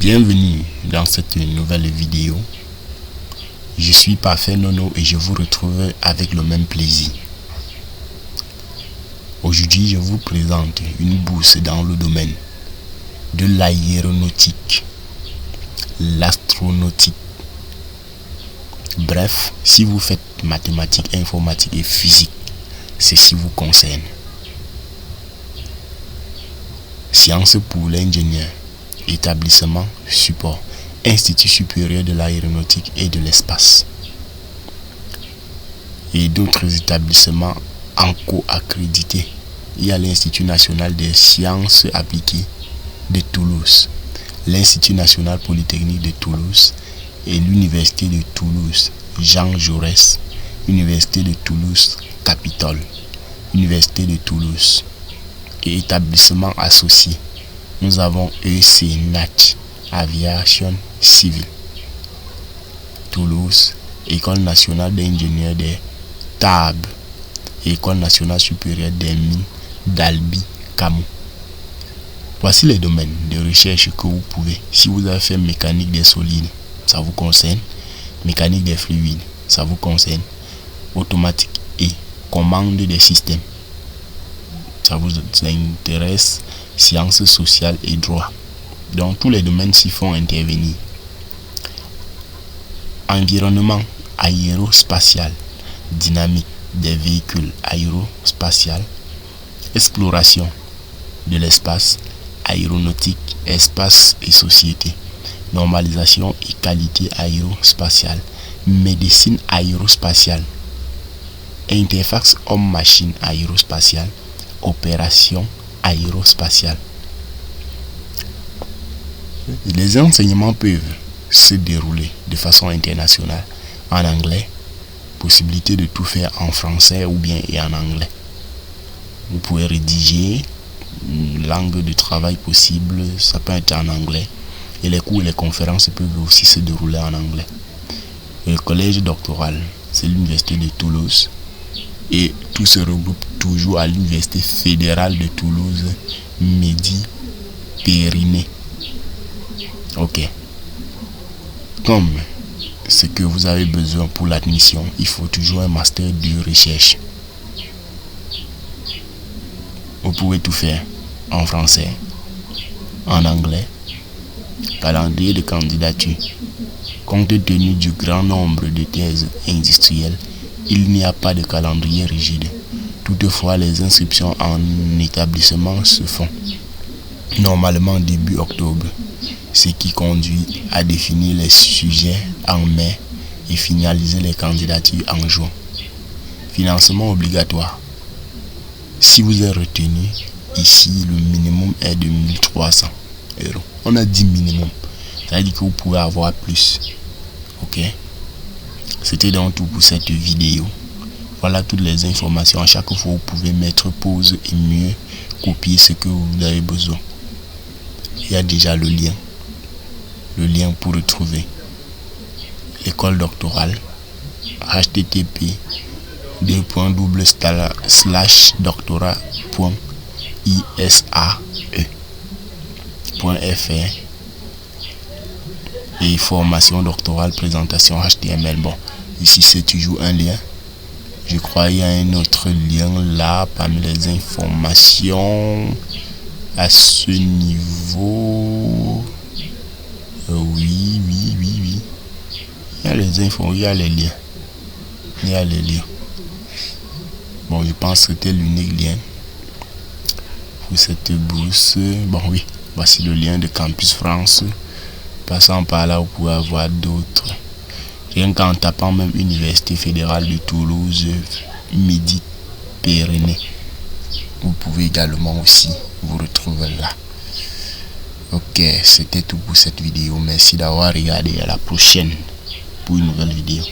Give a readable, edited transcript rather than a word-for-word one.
Bienvenue dans cette nouvelle vidéo. Je suis Parfait Nono et je vous retrouve avec le même plaisir. Aujourd'hui, je vous présente une bourse dans le domaine de l'aéronautique, l'astronautique. Bref, si vous faites mathématiques, informatique et physique, ceci vous concerne. Sciences pour l'ingénieur, établissement, support, Institut supérieur de l'aéronautique et de l'espace. Et d'autres établissements accrédités. Il y a l'Institut national des sciences appliquées de Toulouse, l'Institut national polytechnique de Toulouse et l'Université de Toulouse, Jean Jaurès, Université de Toulouse, Capitole, Université de Toulouse. Et établissements associés. Nous avons ECNAT, Aviation Civile, Toulouse, École nationale d'ingénieurs des Tarbes, École nationale supérieure des mines d'Albi, Camou. Voici les domaines de recherche que vous pouvez. Si vous avez fait mécanique des solides, ça vous concerne. Mécanique des fluides, ça vous concerne. Automatique et commande des systèmes, ça vous intéresse. Sciences sociales et droit. Donc tous les domaines s'y font intervenir. Environnement aérospatial, dynamique des véhicules aérospatial, exploration de l'espace, aéronautique, espace et société, normalisation et qualité aérospatiale, médecine aérospatiale, interface homme-machine aérospatiale, opération aérospatiale. Les enseignements peuvent se dérouler de façon internationale en anglais, possibilité de tout faire en français ou bien et en anglais. Vous pouvez rédiger une langue de travail possible, ça peut être en anglais, et les cours et les conférences peuvent aussi se dérouler en anglais. Le collège doctoral, c'est l'Université de Toulouse et tout se regroupe toujours à l'Université fédérale de Toulouse, Midi-Pyrénées. Ok. Comme ce que vous avez besoin pour l'admission, il faut toujours un master de recherche. Vous pouvez tout faire en français, en anglais, calendrier de candidature. Compte tenu du grand nombre de thèses industrielles, il n'y a pas de calendrier rigide. Toutefois, les inscriptions en établissement se font normalement début octobre, ce qui conduit à définir les sujets en mai et finaliser les candidatures en juin. Financement obligatoire. Si vous êtes retenu, ici le minimum est de 1300 €. On a dit minimum, ça veut dire que vous pouvez avoir plus. Ok. C'était donc tout pour cette vidéo. Voilà toutes les informations. À chaque fois, vous pouvez mettre pause et mieux copier ce que vous avez besoin. Il y a déjà le lien pour retrouver l'école doctorale. http://doctorat.isae.fr et formation doctorale présentation HTML. Bon, ici c'est toujours un lien. Je crois qu'il y a un autre lien là parmi les informations à ce niveau. Oui. Il y a les infos, il y a les liens. Bon, je pense que c'était l'unique lien pour cette bourse. Bon, oui, voici le lien de Campus France. Passant par là, vous pouvez avoir d'autres. Rien qu'en tapant même Université fédérale de Toulouse, Midi-Pyrénées, vous pouvez également aussi vous retrouver là. Ok, c'était tout pour cette vidéo. Merci d'avoir regardé. À la prochaine pour une nouvelle vidéo.